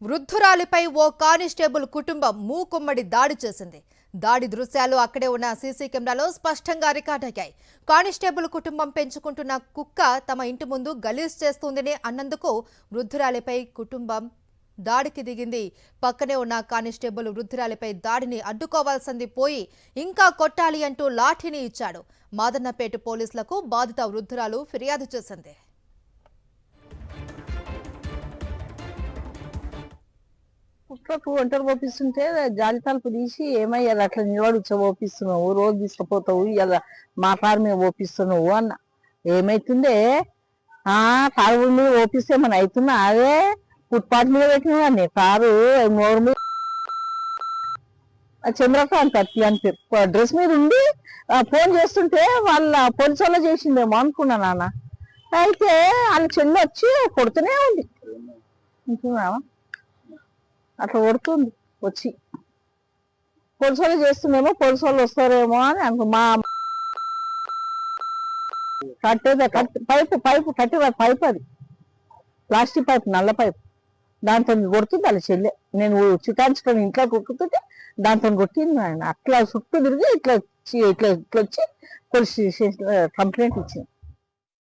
వృద్ధురాలిపై ఓ constable కుటుంబం మూకుమ్మడి దాడి చేసింది. దాడి దృశ్యాలు అక్కడే ఉన్న సీసీ కెమెరాలో స్పష్టంగా రికార్డయ్యాయి. కానిస్టేబుల్ కుటుంబం పెంచుకుంటున్న కుక్క తమ ఇంటి ముందు గలీజ్ చేస్తుందని అన్నందుకు వృద్ధురాలిపై కుటుంబం దాడికి దిగింది. పక్కనే ఉన్న కానిస్టేబుల్ వృద్ధురాలిపై దాడిని అడ్డుకోవాల్సింది పోయి ఇంకా కొట్టాలి అంటూ లాఠీని ఇచ్చాడు. మాదన్నపేట పోలీసులకు బాధిత వృద్ధురాలు ఫిర్యాదు చేసింది. కుక్కకు ఒంటరి పోపిస్తుంటే జాలి తలుపు తీసి ఏమయ్యాలి అట్లా నిలబడి పోపిస్తున్నావు, రోజు తీసుకుపోతావు, ఇలా మా కారు మీద పోపిస్తున్నావు అన్న. ఏమైతుందే కారు మీద పోపిస్తే మన అవుతున్నా అదే ఫుట్పాత్ మీద పెట్టిన కారు నోరు మీద చంద్రకాంత్ అట్లా అని డ్రెస్ మీద ఉండి ఫోన్ చేస్తుంటే వాళ్ళ పోలీసు వాళ్ళు చేసిందేమో అనుకున్నా నాన్న. అయితే వాళ్ళ చెల్లి వచ్చి కొడుతూనే ఉంది అనుకున్నావా, అట్లా కొడుతుంది వచ్చి. పోలీసు వాళ్ళు చేస్తుందేమో, పోలీసు వాళ్ళు వస్తారేమో అని అనుకో. మా కట్టేదే పైపు పైపు కట్టే పైపు, అది ప్లాస్టిక్ పైపు, నల్ల పైపు, దాంతో కొడుతుంది వాళ్ళ చెల్లె. నేను చికాంచుకొని ఇంట్లో కొట్టుతుంటే దాంతో కొట్టింది ఆయన. అట్లా చుట్టూ తిరిగి ఇట్లా ఇట్లా ఇట్లా వచ్చి పోలీస్ స్టేషన్ కంప్లైంట్ ఇచ్చింది.